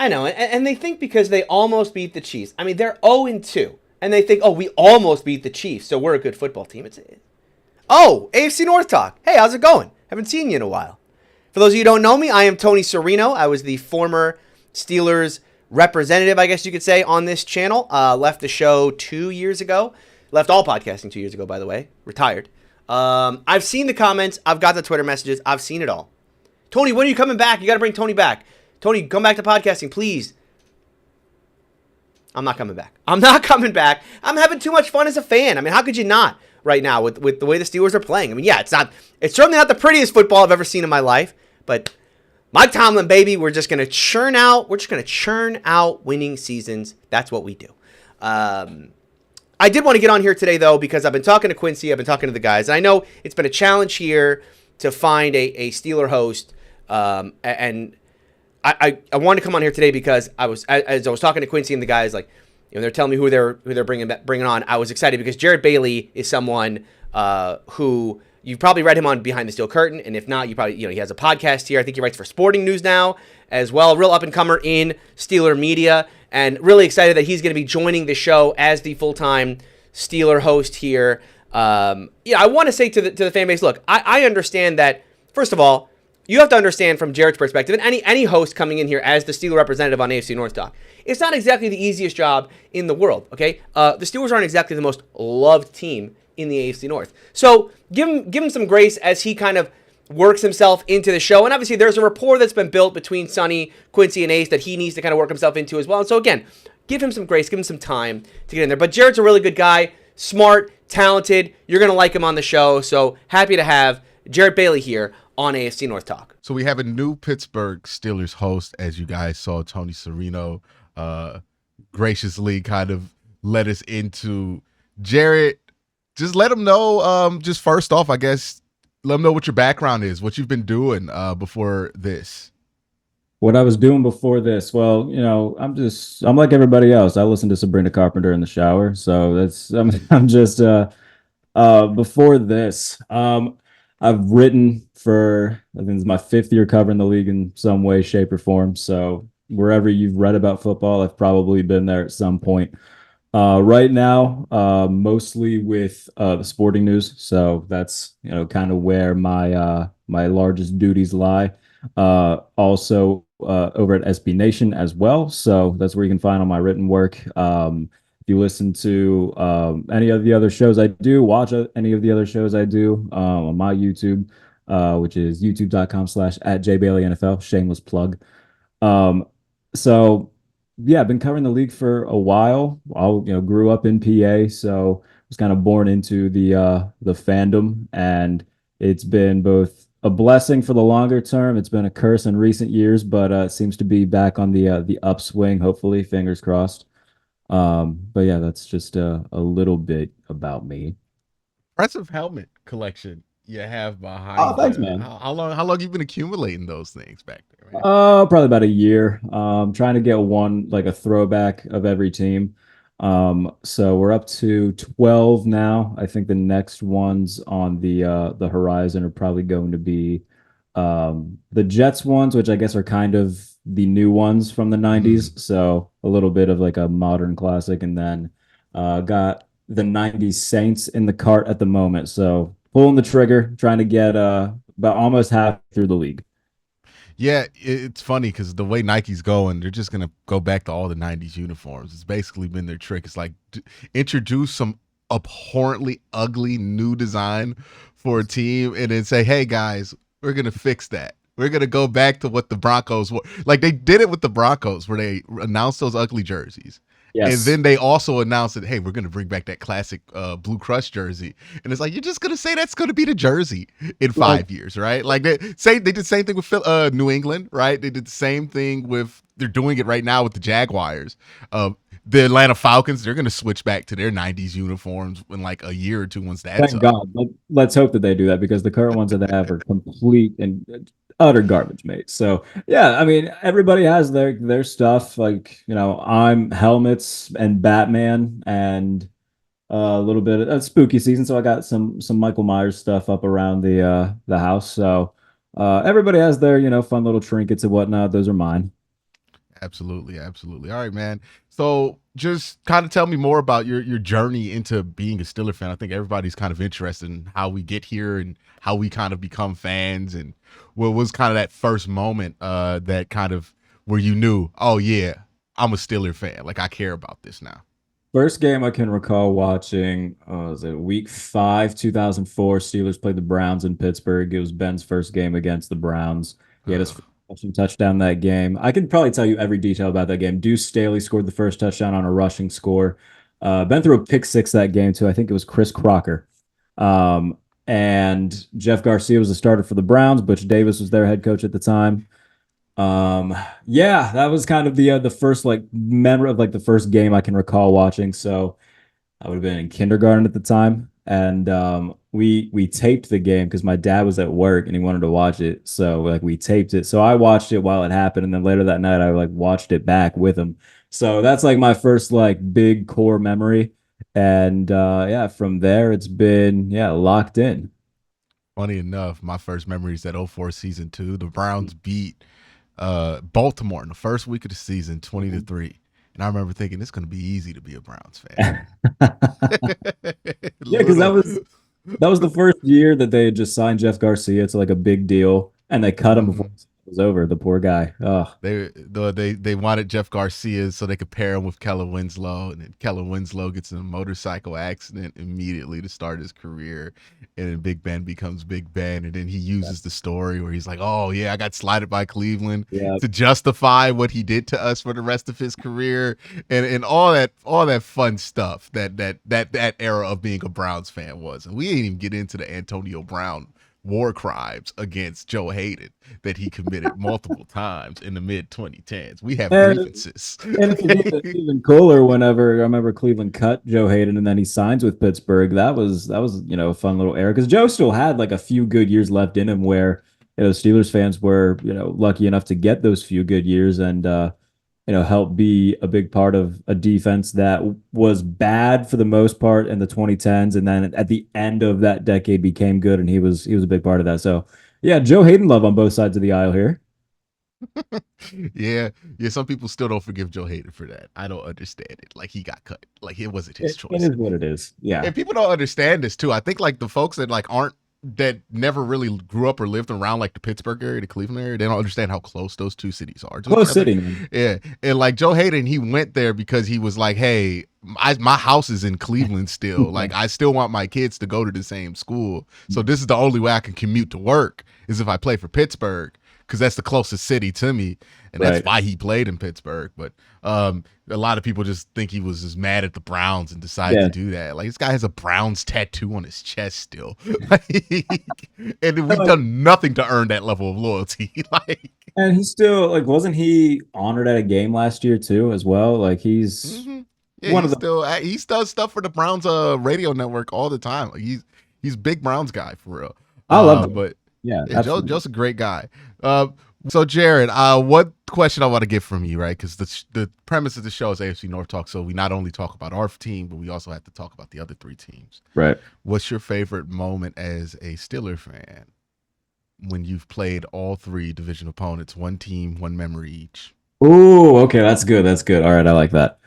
I know, and they think because they almost beat the Chiefs. I mean, they're 0-2, and they think, oh, we almost beat the Chiefs, so we're a good football team. Oh, AFC North talk. Hey, how's it going? Haven't seen you in a while. For those of you who don't know me, I am Tony Serino. I was the former Steelers representative, I guess you could say, on this channel. Left the show 2 years ago. Left all podcasting 2 years ago, by the way. Retired. I've seen the comments. I've got the Twitter messages. I've seen it all. Tony, when are you coming back? You got to bring Tony back. Tony, come back to podcasting, please. I'm not coming back. I'm not coming back. I'm having too much fun as a fan. I mean, how could you not right now with the way the Steelers are playing? I mean, yeah, it's certainly not the prettiest football I've ever seen in my life, but Mike Tomlin, baby, we're just going to churn out winning seasons. That's what we do. I did want to get on here today, though, because I've been talking to Quincy. I've been talking to the guys. And I know it's been a challenge here to find a Steeler host. And I wanted to come on here today because as I was talking to Quincy and the guys, like, you know, they're telling me who they're bringing on. I was excited because Jared Bailey is someone who you've probably read him on Behind the Steel Curtain, and if not, you probably, you know, he has a podcast here. I think he writes for Sporting News now as well. Real up and comer in Steeler media, and really excited that he's going to be joining the show as the full-time Steeler host here. Yeah, I want to say to the fan base, look, I understand that. First of all, you have to understand from Jared's perspective, and any host coming in here as the Steeler representative on AFC North Talk, it's not exactly the easiest job in the world, okay? The Steelers aren't exactly the most loved team in the AFC North. So give him some grace as he kind of works himself into the show. And obviously there's a rapport that's been built between Sonny, Quincy, and Ace that he needs to kind of work himself into as well. And so again, give him some grace, give him some time to get in there. But Jared's a really good guy, smart, talented. You're going to like him on the show. So happy to have Jared Bailey here on AFC North Talk. So we have a new Pittsburgh Steelers host, as you guys saw. Tony Serino graciously kind of led us into. Jared, just let them know, just first off, I guess, let them know what your background is, what you've been doing before this. What I was doing before this, well, you know, I'm like everybody else. I listen to Sabrina Carpenter in the shower, so I'm just before this. I've written for, I think it's my 5th year covering the league in some way, shape, or form. So wherever you've read about football, I've probably been there at some point. Right now, mostly with the Sporting News. So that's, you know, kind of where my largest duties lie. Also over at SB Nation as well. So that's where you can find all my written work. If you listen to any of the other shows I do, watch any of the other shows I do on my YouTube, which is youtube.com/@JBaileyNFL, shameless plug. So yeah, I've been covering the league for a while. Grew up in PA, so was kind of born into the fandom, and it's been both a blessing for the longer term. It's been a curse in recent years, but it seems to be back on the upswing. Hopefully, fingers crossed. But yeah, that's just a little bit about me. Impressive helmet collection you have behind. Oh, thanks, man. How long you been accumulating those things back there, man? Probably about a year. Trying to get one, like a throwback of every team. So we're up to 12 now. I think the next ones on the horizon are probably going to be the Jets ones, which I guess are kind of the new ones from the 90s. So a little bit of like a modern classic, and then got the 90s Saints in the cart at the moment. So pulling the trigger, trying to get about almost half through the league. Yeah, it's funny because the way Nike's going, they're just going to go back to all the 90s uniforms. It's basically been their trick. It's like introduce some abhorrently ugly new design for a team and then say, hey, guys, we're going to fix that. We're going to go back to what the Broncos were. Like they did it with the Broncos where they announced those ugly jerseys. Yes. And then they also announced that, hey, we're going to bring back that classic Blue Crush jersey. And it's like, you're just going to say that's going to be the jersey in 5 years, right? Like they did the same thing with New England, right? They did the same thing they're doing it right now with the Jaguars. The Atlanta Falcons, they're going to switch back to their 90s uniforms in like a year or two once that's Thank God. Let's hope that they do that, because the current ones that they have are complete and utter garbage, mate. So yeah, I mean, everybody has their stuff. Like, you know, I'm helmets and Batman and a little bit of spooky season. So I got some Michael Myers stuff up around the house. So everybody has their, you know, fun little trinkets and whatnot. Those are mine. Absolutely, absolutely. All right, man. So just kind of tell me more about your journey into being a Steeler fan. I think everybody's kind of interested in how we get here and how we kind of become fans, and what was kind of that first moment that kind of where you knew, oh yeah, I'm a Steeler fan. Like I care about this now. First game I can recall watching was it week 5, 2004. Steelers played the Browns in Pittsburgh. It was Ben's first game against the Browns. He had his Uh, first rushing touchdown that game. I can probably tell you every detail about that game. Deuce Staley scored the first touchdown on a rushing score. Ben threw a pick six that game too. I think it was Chris Crocker. And Jeff Garcia was the starter for the Browns. Butch Davis was their head coach at the time. Yeah, that was kind of the first like memory of like the first game I can recall watching. So I would have been in kindergarten at the time, and we taped the game because my dad was at work and he wanted to watch it. So like we taped it. So I watched it while it happened, and then later that night I like watched it back with him. So that's like my first like big core memory. And yeah, from there it's been locked in. Funny enough, my first memory is that '04 season 2. The Browns beat Baltimore in the first week of the season, 20-3. And I remember thinking it's going to be easy to be a Browns fan. Yeah, because that was the first year that they had just signed Jeff Garcia to like a big deal, and they cut him before it was over. The poor guy. Oh, They wanted Jeff Garcia so they could pair him with Kellen Winslow, and then Kellen Winslow gets in a motorcycle accident immediately to start his career, and then Big Ben becomes Big Ben, and then he uses the story where he's like, "Oh yeah, I got slighted by Cleveland," yeah. to justify what he did to us for the rest of his career, and all that fun stuff that era of being a Browns fan was. And we didn't even get into the Antonio Brown war crimes against Joe Hayden that he committed multiple times in the mid 2010s. We have And, grievances. and it's even cooler whenever I remember Cleveland cut Joe Hayden and then he signs with Pittsburgh. That was a fun little era because Joe still had like a few good years left in him where Steelers fans were lucky enough to get those few good years and help be a big part of a defense that was bad for the most part in the 2010s, and then at the end of that decade became good, and he was a big part of that. So yeah, Joe Hayden love on both sides of the aisle here. yeah, some people still don't forgive Joe Hayden for that. I don't understand it. Like he got cut. Like it wasn't his It choice. is what it is. Yeah. And people don't understand this too. I think like the folks that like aren't that never really grew up or lived around like the Pittsburgh area, the Cleveland area, they don't understand how close those two cities are to each Close other. city, man. Yeah, and like Joe Hayden, he went there because he was like, "Hey, my house is in Cleveland still. Like, I still want my kids to go to the same school. So this is the only way I can commute to work is if I play for Pittsburgh because that's the closest city to me, and that's Right. why he played in Pittsburgh." But a lot of people just think he was just mad at the Browns and decided Yeah. to do that. Like this guy has a Browns tattoo on his chest still, and we've done nothing to earn that level of loyalty. Like, And he still like wasn't he honored at a game last year too as well? Like he's yeah, one of the he does stuff for the Browns radio network all the time. Like he's a big Browns guy for real. I love it. But Yeah, yeah, absolutely. Joe's a great guy. So Jared, what question I want to get from you, right? Because the premise of the show is AFC North Talk, so we not only talk about our team, but we also have to talk about the other three teams. Right. What's your favorite moment as a Steeler fan when you've played all three division opponents, one team, one memory each? Oh, okay, that's good. That's good. All right, I like that.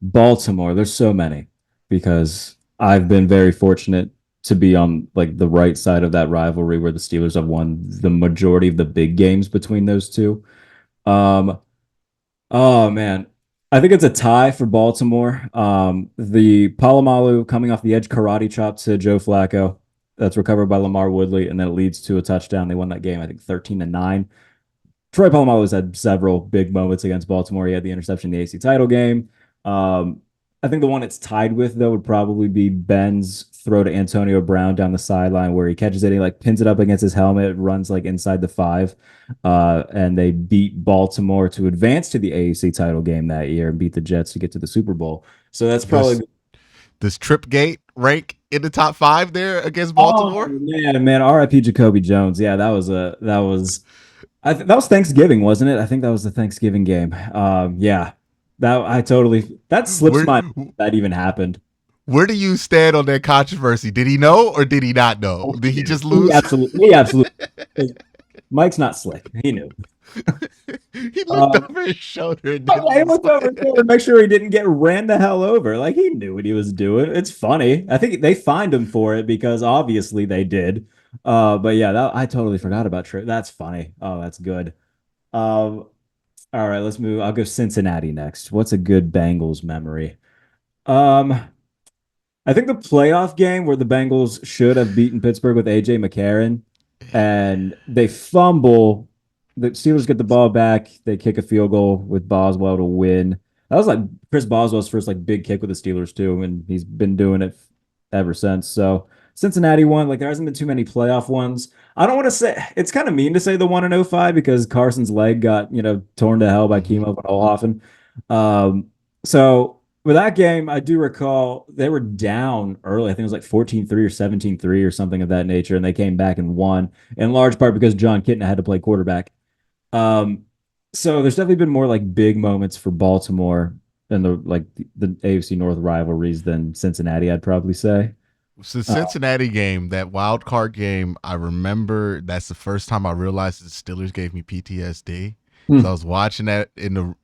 Baltimore, there's so many because I've been very fortunate to be on like the right side of that rivalry where the Steelers have won the majority of the big games between those two. Um, oh man, I think it's a tie for Baltimore. The Palomalu coming off the edge karate chop to Joe Flacco, that's recovered by Lamar Woodley, and then it leads to a touchdown. They won that game, I think 13-9. Troy Polamalu's had several big moments against Baltimore. He had the interception in the AC title game. I think the one it's tied with, though, would probably be Ben's throw to Antonio Brown down the sideline where he catches it, he like pins it up against his helmet, runs like inside the 5. And they beat Baltimore to advance to the AAC title game that year and beat the Jets to get to the Super Bowl. So that's probably Does Tripgate rank in the top 5 there against Baltimore? Oh, man, RIP Jacoby Jones. Yeah, that was that was Thanksgiving, wasn't it? I think that was the Thanksgiving game. Yeah, that slips Where, my mind that even happened. where do you stand on that controversy? Did he know or did he not know? Did he just lose? He absolutely. Mike's not slick. He knew. He looked Um, over his shoulder and oh, didn't yeah, he looked over explain. to make sure he didn't get ran the hell over. Like he knew what he was doing. It's funny. I think they fined him for it because obviously they did. But yeah, I totally forgot about Trey. That's funny. Oh, that's good. Um, all right, let's move. I'll go Cincinnati next. What's a good Bengals memory? Um, I think the playoff game where the Bengals should have beaten Pittsburgh with AJ McCarron and they fumble. The Steelers get the ball back. They kick a field goal with Boswell to win. That was like Chris Boswell's first like big kick with the Steelers too, and he's been doing it ever since. So Cincinnati won. Like there hasn't been too many playoff ones. I don't want to say it's kind of mean to say the one in '05 because Carson's leg got torn to hell by Mhm. chemo and Olhoffen. So with that game, I do recall they were down early. I think it was like 14-3 or 17-3 or something of that nature, and they came back and won in large part because John Kitna had to play quarterback. Um, so there's definitely been more like big moments for Baltimore and the AFC North rivalries than Cincinnati, I'd probably say. So the Uh, Cincinnati game, that wild card game, I remember that's the first time I realized the Steelers gave me PTSD. So I hmm. was watching that in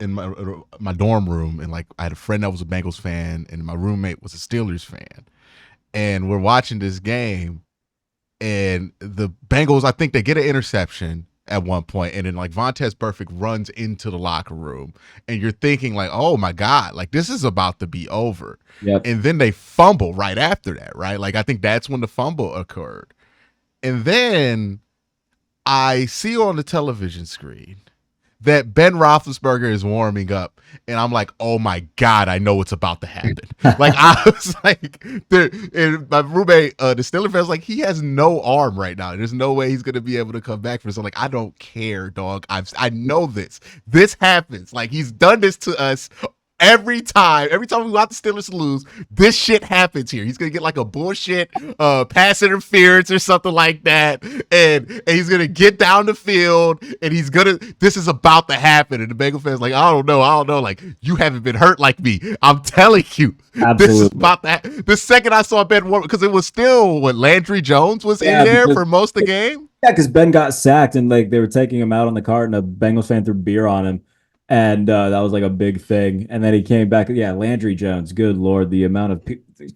my dorm room, and like I had a friend that was a Bengals fan, and my roommate was a Steelers fan, and we're watching this game, and the Bengals, I think they get an interception at one point, and then like Vontez Perfect runs into the locker room, and you're thinking like, oh my god, like this is about to be over, Yep. and then they fumble right after that, right? Like I think that's when the fumble occurred, and then I see on the television screen that Ben Roethlisberger is warming up, and I'm like, oh my god, I know what's about to happen. Like I was like, and my roommate, the Steelers fan, was like, he has no arm right now. There's no way he's gonna be able to come back for this. I'm like, I don't care, dog. I know this. This happens. Like he's done this to us every time we want the Steelers to lose, this shit happens here. He's gonna get like a bullshit pass interference or something like that, and he's gonna get down the field, and this is about to happen. And the Bengal fans like, I don't know, like you haven't been hurt like me. I'm telling you, this is Absolutely. about that. The second I saw Ben Warren, because it was still what Landry Jones was in Yeah, there because for most of the game. yeah, because Ben got sacked and like they were taking him out on the cart and a Bengals fan threw beer on him. And that was like a big thing. And then he came back. Yeah, Landry Jones. Good Lord, the amount of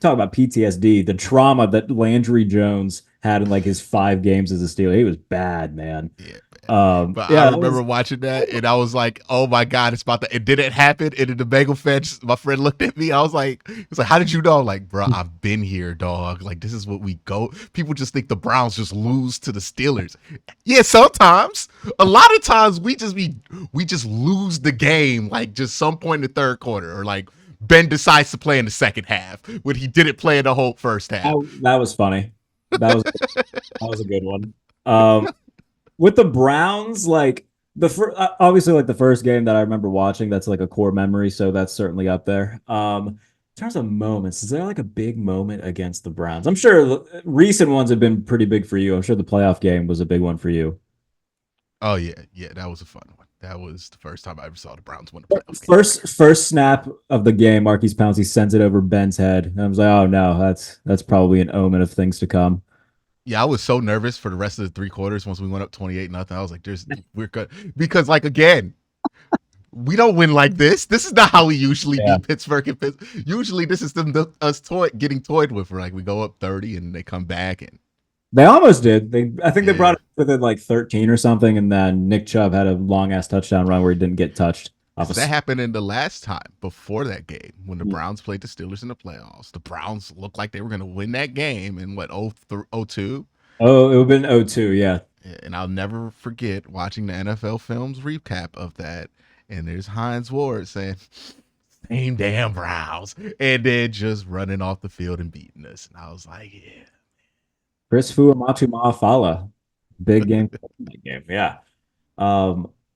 talk about PTSD, the trauma that Landry Jones had in like his 5 games as a Steeler. He was bad, man. Yeah, but I Yeah, that was remember watching that, and I was like, "Oh my god, it's about to!" It didn't happen. And then the Bengal fans, my friend looked at me. I was like, "It's like, how did you know?" I'm like, bro, I've been here, dog. Like, this is what we go. People just think the Browns just lose to the Steelers. Yeah, sometimes. A lot of times we just lose the game, like just some point in the third quarter, or like Ben decides to play in the second half when he didn't play in the whole first half. that was funny. That was a good one. With the Browns, like obviously like the first game that I remember watching, that's like a core memory, so that's certainly up there. In terms of moments, is there like a big moment against the Browns? I'm sure recent ones have been pretty big for you. I'm sure the playoff game was a big one for you. Oh yeah, that was a fun one. That was the first time I ever saw the Browns win a playoff game. First snap of the game, Marquise Pouncey sends it over Ben's head, and I was like, oh no, that's probably an omen of things to come. Yeah, I was so nervous for the rest of the 3 quarters once we went up 28-0. I was like, we're good. Because like again, we don't win like this. This is not how we usually Yeah. beat Pittsburgh and usually this is us getting toyed with. We're like we go up 30 and they come back and They almost did. I think they brought yeah. it within like 13 or something, and then Nick Chubb had a long ass touchdown run where he didn't get touched off Because a that happened in the last time before that game when the Browns played the Steelers in the playoffs. The Browns looked like they were going to win that game in what 02. Oh, it would have been 0-2, yeah. And I'll never forget watching the NFL Films recap of that. And there's Hines Ward saying, "Same damn Browns," and then just running off the field and beating us. And I was like, "Yeah." Chris Fuamatu Maafala. Big game. Big game, yeah.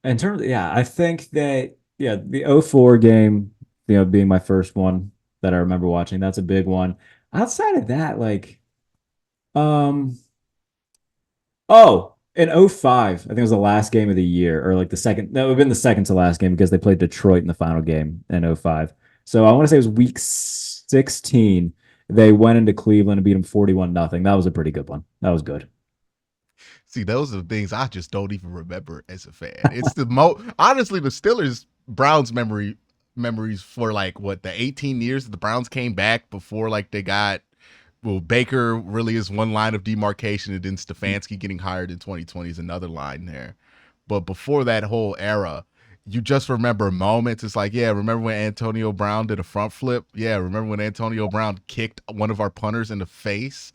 In terms yeah, I think that yeah, the '04 game, being my first one that I remember watching, that's a big one. Outside of that, like um oh, in '05, I think it was the last game of the year, or like the second, that would have been the second to last game because they played Detroit in the final game in '05. So I want to say it was week 16. They went into Cleveland and beat them 41-0. That was a pretty good one. That was good. See, those are the things I just don't even remember as a fan. It's honestly the Steelers Browns memories for like what the 18 years that the Browns came back before like they got Baker really is one line of demarcation, and then Stefanski getting hired in 2020 is another line there. But before that whole era, you just remember moments. It's like, yeah, remember when Antonio Brown did a front flip? Yeah, remember when Antonio Brown kicked one of our punters in the face?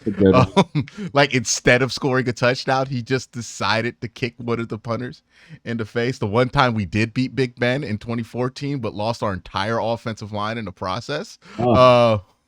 Like instead of scoring a touchdown, he just decided to kick one of the punters in the face. The one time we did beat Big Ben in 2014, but lost our entire offensive line in the process.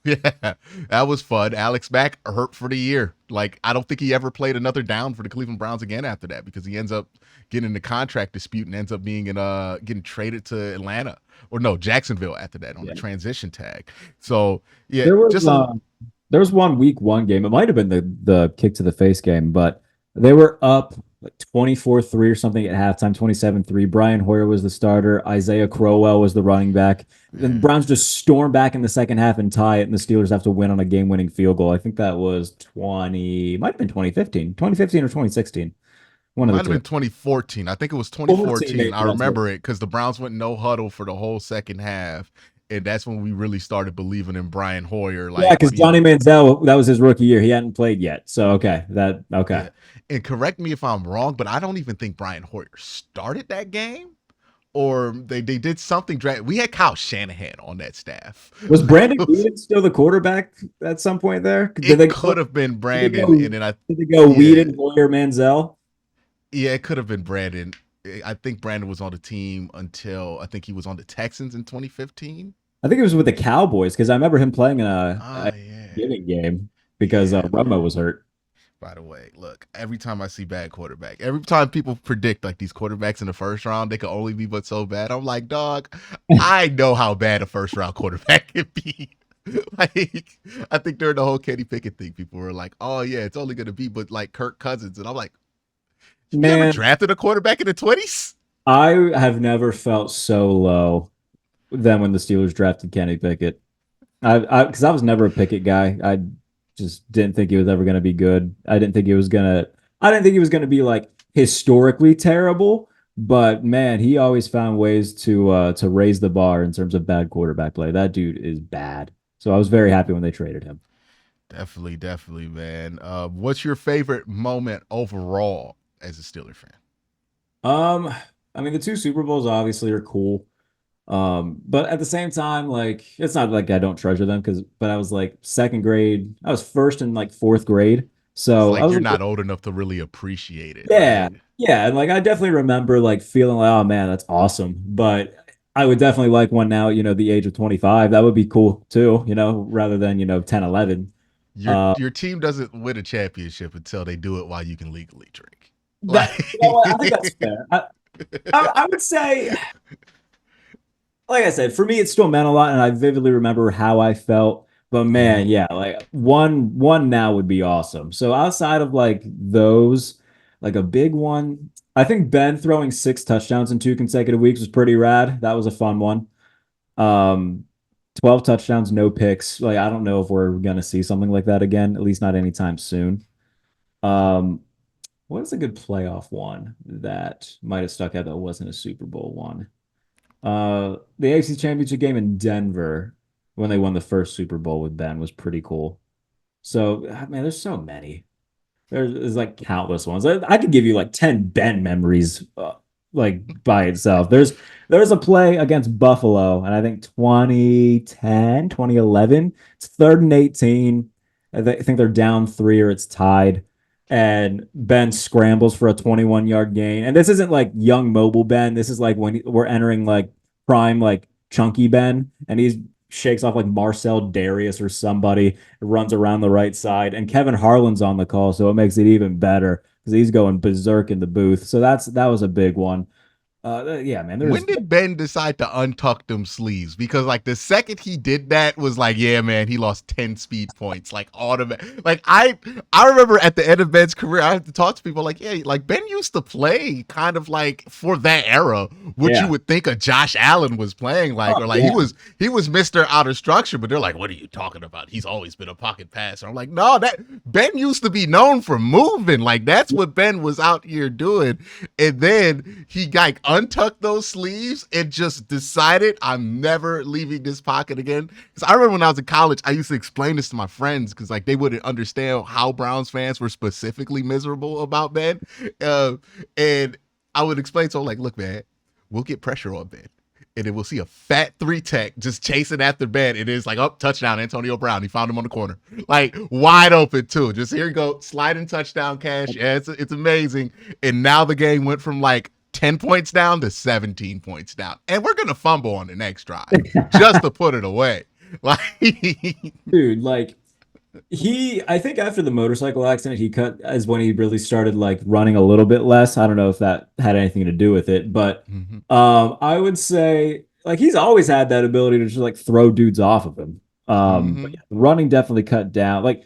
Yeah, that was fun. Alex Mack hurt for the year. Like, I don't think he ever played another down for the Cleveland Browns again after that, because he ends up getting in the contract dispute and ends up being getting traded to Atlanta, or no, Jacksonville after that on the transition tag. So yeah, there was one week 1 game. It might have been the kick to the face game, but they were up like 24-3 or something at halftime, 27-3. Brian Hoyer was the starter. Isaiah Crowell was the running back. Then the Browns just storm back in the second half and tie it, and the Steelers have to win on a game-winning field goal. I think that was might have been 2015 or 2016. One of the two. Might have been 2014. I think it was 2014. I remember it because the Browns went no huddle for the whole second half. And that's when we really started believing in Brian Hoyer. Like, yeah, because Johnny Manziel, that was his rookie year. He hadn't played yet. So, okay. Yeah. And correct me if I'm wrong, but I don't even think Brian Hoyer started that game. Or they did something. We had Kyle Shanahan on that staff. Was Brandon Weeden still the quarterback at some point there? It could have been Brandon. Did they go Weeden, Hoyer, Manziel? Yeah, it could have been Brandon. I think Brandon was on the team until I think he was on the Texans in 2015. I think it was with the Cowboys because I remember him playing in a giving game because Romo was hurt. By the way, look, every time I see bad quarterback, every time people predict like these quarterbacks in the first round, they can only be but so bad. I'm like, dog, I know how bad a first round quarterback can be. Like, I think during the whole Kenny Pickett thing, people were like, oh yeah, it's only going to be but like Kirk Cousins. And I'm like, you never drafted a quarterback in the 20s? I have never felt so low than when the Steelers drafted Kenny Pickett. Because I was never a Pickett guy. I just didn't think he was ever going to be good. I didn't think he was going to be like historically terrible. But man, he always found ways to raise the bar in terms of bad quarterback play. That dude is bad. So I was very happy when they traded him. Definitely, man. What's your favorite moment overall as a Steeler fan? I mean, the 2 Super Bowls obviously are cool. But at the same time, like, it's not like I don't treasure them but I was like second grade. I was first and like 4th grade. So it's like you're not old enough to really appreciate it. Yeah. Right? Yeah. And like, I definitely remember like feeling like, oh man, that's awesome. But I would definitely like one now, the age of 25. That would be cool too, rather than, 10, 11. Your team doesn't win a championship until they do it while you can legally drink. I think that's fair. I would say, like I said, for me, it still meant a lot, and I vividly remember how I felt. But man, yeah, like one now would be awesome. So outside of like those, like a big one, I think Ben throwing 6 touchdowns in 2 consecutive weeks was pretty rad. That was a fun one. 12 touchdowns, no picks. Like, I don't know if we're gonna see something like that again, at least not anytime soon. What is a good playoff one that might have stuck out that wasn't a Super Bowl one? The AFC Championship game in Denver when they won the first Super Bowl with Ben was pretty cool. So, man, there's so many. There's like countless ones. I could give you like 10 Ben memories like by itself. There's a play against Buffalo, and I think 2010, 2011. It's 3rd and 18. I think they're down 3 or it's tied. And Ben scrambles for a 21-yard gain. And this isn't like young mobile Ben. This is like when we're entering like prime, like chunky Ben. And he shakes off like Marcel Darius or somebody, runs around the right side. And Kevin Harlan's on the call, so it makes it even better because he's going berserk in the booth. So that was a big one. Yeah, man. When did Ben decide to untuck them sleeves? Because like the second he did that was like, yeah, man, he lost 10 speed points, like automatic. Like I remember at the end of Ben's career, I had to talk to people like, yeah, like Ben used to play kind of like for that era, what you would think a Josh Allen was playing like, or like he was Mr. Outer Structure, but they're like, what are you talking about? He's always been a pocket passer. I'm like, no, that Ben used to be known for moving. Like that's what Ben was out here doing. And then he like untucked those sleeves and just decided I'm never leaving this pocket again. Because I remember when I was in college, I used to explain this to my friends because like they wouldn't understand how Browns fans were specifically miserable about Ben. And I would explain to them like, look, man, we'll get pressure on Ben. And then we'll see a fat 3-tech just chasing after Ben. It is like, oh, touchdown, Antonio Brown. He found him on the corner. Like, wide open, too. Just here you go, sliding touchdown cash. Yeah, it's amazing. And now the game went from like 10 points down to 17 points down. And we're going to fumble on the next drive just to put it away. Like, dude, like, I think after the motorcycle accident, is when he really started like running a little bit less. I don't know if that had anything to do with it, but I would say like he's always had that ability to just like throw dudes off of him. But yeah, running definitely cut down. Like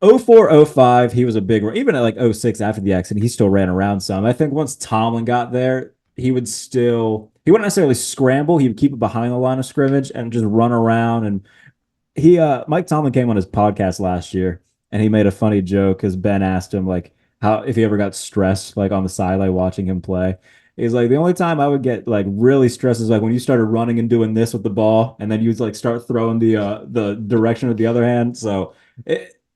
04, 05, he was a big, even at like 06 after the accident, he still ran around some. I think once Tomlin got there, he wouldn't necessarily scramble. He would keep it behind the line of scrimmage and just run around. And Mike Tomlin came on his podcast last year and he made a funny joke because Ben asked him like if he ever got stressed like on the sideline watching him play. He's like, the only time I would get like really stressed is like when you started running and doing this with the ball and then you'd like start throwing the direction of the other hand. So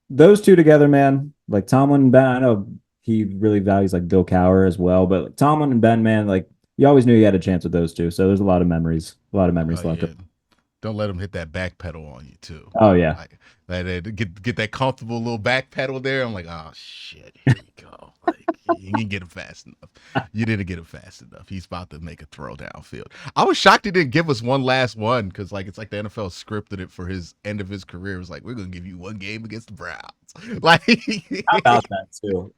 those two together, man, like Tomlin and Ben, I know he really values like Bill Cowher as well, but like, Tomlin and Ben, man, like you always knew you had a chance with those two. So there's a lot of memories left. Yeah. Don't let him hit that back pedal on you too. Oh yeah, like, get that comfortable little back pedal there. I'm like, oh shit, here we go. Like, you didn't get him fast enough. You didn't get him fast enough. He's about to make a throw downfield. I was shocked he didn't give us one last one because like it's like the NFL scripted it for his end of his career. It was like, we're gonna give you one game against the Browns. Like, how about that too?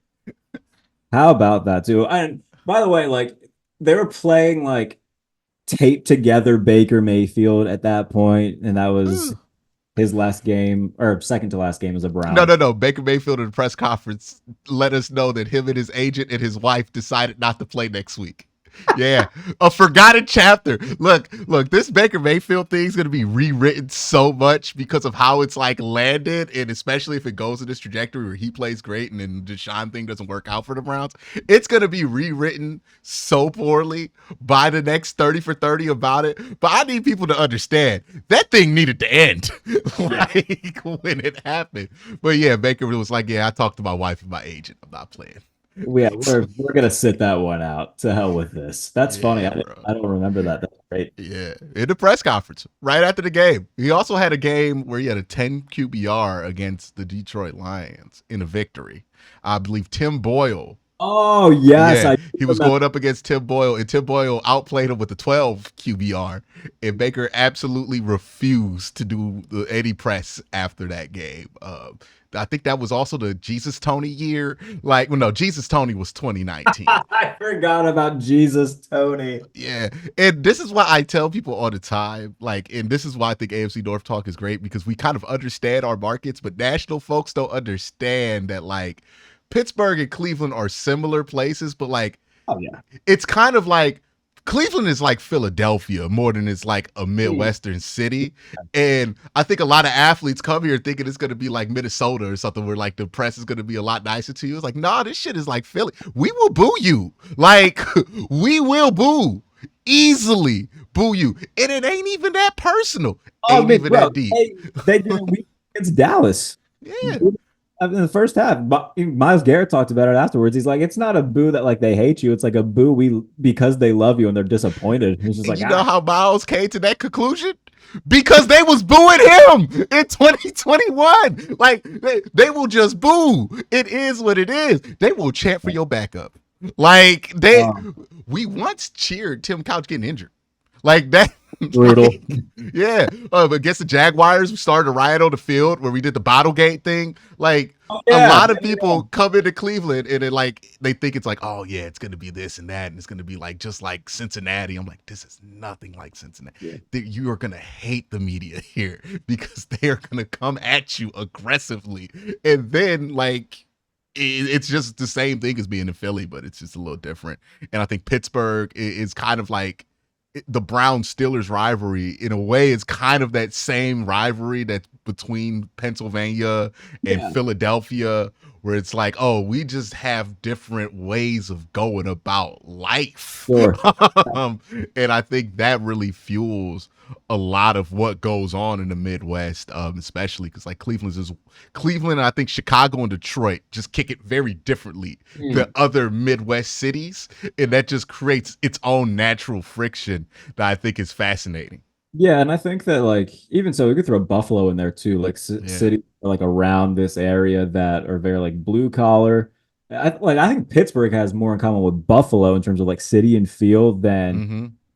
How about that too? And by the way, like they were playing like taped together Baker Mayfield at that point, and that was his last game or second to last game as a Brown. No. Baker Mayfield in the press conference let us know that him and his agent and his wife decided not to play next week. Yeah, a forgotten chapter. Look, this Baker Mayfield thing is going to be rewritten so much because of how it's like landed, and especially if it goes in this trajectory where he plays great and then the Deshaun thing doesn't work out for the Browns, it's going to be rewritten so poorly by the next 30 for 30 about it. But I need people to understand that thing needed to end like when it happened. But yeah, Baker was like, yeah, I talked to my wife and my agent. I'm not playing. Yeah, we're gonna sit that one out. To hell with this. That's funny. I don't remember that. That's great. Yeah, in the press conference right after the game, he also had a game where he had a 10 QBR against the Detroit Lions in a victory. I believe Tim Boyle. Oh yes, yeah, he was going up against Tim Boyle, and Tim Boyle outplayed him with a 12 QBR. And Baker absolutely refused to do any press after that game. I think that was also the Jesus Tony year. Like, well, no, Jesus Tony was 2019. I forgot about Jesus Tony. Yeah. And this is why I tell people all the time, like, and this is why I think AFC North Talk is great because we kind of understand our markets, but national folks don't understand that, like, Pittsburgh and Cleveland are similar places, but, like, oh, yeah, it's kind of like Cleveland is like Philadelphia more than it's like a Midwestern city. And I think a lot of athletes come here thinking it's going to be like Minnesota or something where like the press is going to be a lot nicer to you. It's like, nah, this shit is like Philly. We will boo you. Like, we will easily boo you. And it ain't even that personal. Ain't even that deep. They did it against Dallas. Yeah. In the first half, Myles Garrett talked about it afterwards. He's like, it's not a boo that like they hate you. It's like a boo because they love you and they're disappointed. He's just like, you know how Myles came to that conclusion? Because they was booing him in 2021. Like they will just boo. It is what it is. They will chant for your backup. Like we once cheered Tim Couch getting injured. Like that. Brutal. Like, yeah. Against the Jaguars, we started a riot on the field where we did the bottle gate thing. Like, Oh, a yeah. lot of people come into Cleveland and they think it's like, oh yeah, it's gonna be this and that, and it's gonna be like just like Cincinnati. I'm like, this is nothing like Cincinnati. Yeah. You are gonna hate the media here because they are gonna come at you aggressively, and then like it's just the same thing as being in Philly, but it's just a little different. And I think Pittsburgh is kind of like the Browns Steelers rivalry in a way. Is kind of that same rivalry that's between Pennsylvania and Yeah. Philadelphia, where it's like, oh, we just have different ways of going about life. Sure. And I think that really fuels a lot of what goes on in the Midwest, especially because like Cleveland, and I think Chicago and Detroit just kick it very differently than other Midwest cities, and that just creates its own natural friction that I think is fascinating. Yeah, and I think that like even so, we could throw Buffalo in there too, like Yeah. city like around this area that are very like blue collar. I think Pittsburgh has more in common with Buffalo in terms of like city and feel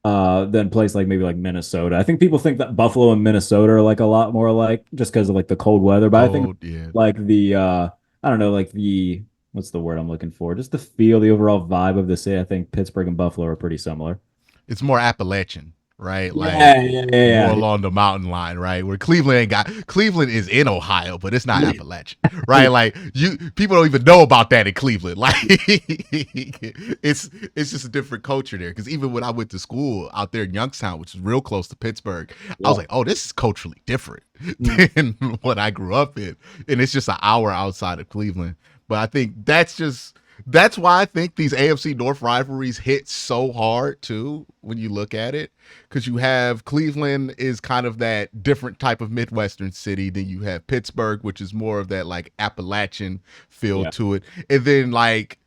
Mm-hmm. than place like maybe like Minnesota. I think people think that Buffalo and Minnesota are like a lot more like just because of like the cold weather, but I think Cold, yeah. like the I don't know, like the what's the word I'm looking for? Just the feel, the overall vibe of the city. I think Pittsburgh and Buffalo are pretty similar. It's more Appalachian, right? Like Yeah, yeah, more yeah, along the mountain line, right? Where Cleveland is in Ohio, but it's not yeah. Appalachian, right? Like people don't even know about that in Cleveland. Like it's just a different culture there. Because even when I went to school out there in Youngstown, which is real close to Pittsburgh, I was like, oh, this is culturally different than what I grew up in, and it's just an hour outside of Cleveland. But I think that's why I think these AFC North rivalries hit so hard too when you look at it, because you have Cleveland is kind of that different type of Midwestern city. Then you have Pittsburgh, which is more of that like Appalachian feel Yeah. to it, and then like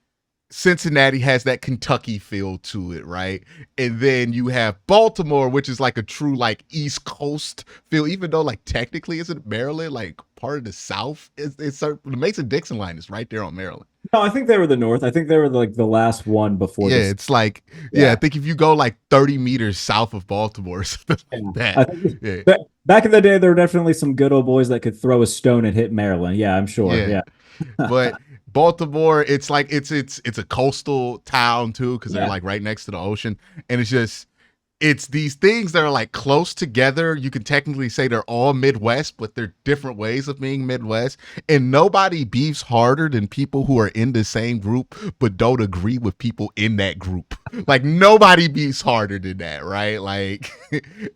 Cincinnati has that Kentucky feel to it, right? And then you have Baltimore, which is like a true like East Coast feel, even though like technically isn't Maryland like part of the South. It's the Mason-Dixon line is right there on Maryland. No, I think they were the North. I think they were like the last one before Yeah, this. it's like I Yeah. think if you go like 30 meters south of Baltimore or something Yeah. like I that. think Yeah. back in the day, there were definitely some good old boys that could throw a stone and hit Maryland. Yeah, I'm sure. Yeah. Yeah. But Baltimore, it's like it's a coastal town too, because they're Yeah. like right next to the ocean. And it's these things that are like close together. You can technically say they're all Midwest, but they're different ways of being Midwest. And nobody beefs harder than people who are in the same group but don't agree with people in that group. Like nobody beefs harder than that, right? Like,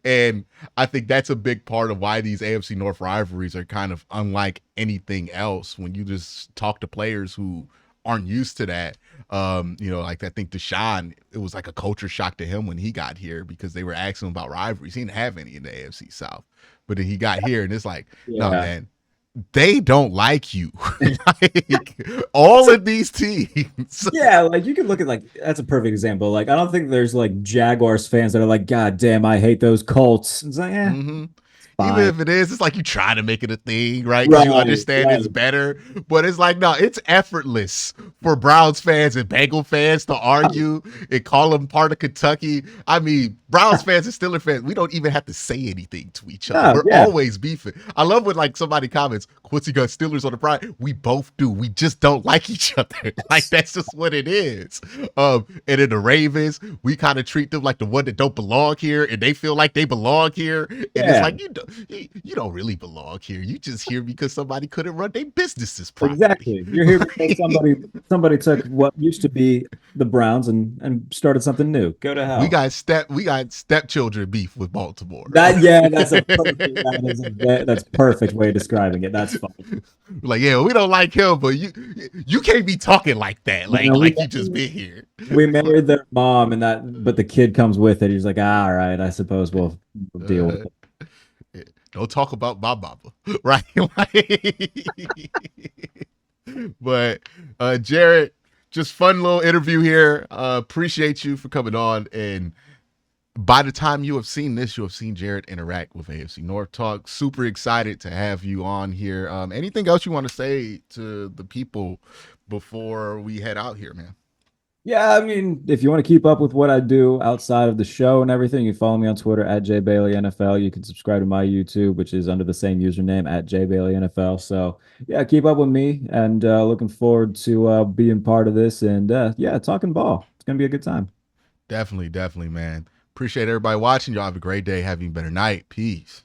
and I think that's a big part of why these AFC North rivalries are kind of unlike anything else. When you just talk to players who aren't used to that. Like I think Deshaun, it was like a culture shock to him when he got here because they were asking him about rivalries. He didn't have any in the AFC South, but then he got here and it's like, no, Yeah. man, they don't like you. Like all of these teams. Yeah, like you could look at like that's a perfect example. Like I don't think there's like Jaguars fans that are like, God damn, I hate those Colts. It's like, Mm-hmm. Even fine. if it is, it's like you try to make it a thing, right? Because you understand it's Right. better. But it's like, no, it's effortless for Browns fans and Bengal fans to argue and call them part of Kentucky. I mean, Browns fans and Steelers fans, we don't even have to say anything to each other. No, We're yeah. always beefing. I love when like somebody comments, Quincy got Steelers on the pride. We both do. We just don't like each other. Like that's just what it is. And in the Ravens, we kind of treat them like the one that don't belong here, and they feel like they belong here. And it's Yeah. like you don't really belong here. You just here because somebody couldn't run their businesses properly. Exactly. You're here because somebody took what used to be the Browns and started something new. Go to hell. We got stepchildren beef with Baltimore. That's a perfect, that's perfect way of describing it. That's fine. Like, yeah, we don't like him, but you can't be talking like that. Like, You know, like you just been here. we married their mom and that, but the kid comes with it. He's like, all right, I suppose we'll deal with it. Don't talk about my mama, right? Like, but Jared, just fun little interview here. Appreciate you for coming on. And by the time you have seen this, you have seen Jared interact with AFC North Talk. Super excited to have you on here. Anything else you want to say to the people before we head out here, man? Yeah, I mean, if you want to keep up with what I do outside of the show and everything, you follow me on Twitter at JBaileyNFL. You can subscribe to my YouTube, which is under the same username at JBaileyNFL. So yeah, keep up with me and looking forward to being part of this and yeah, talking ball. It's gonna be a good time. Definitely, definitely, man. Appreciate everybody watching. Y'all have a great day. Having a better night. Peace.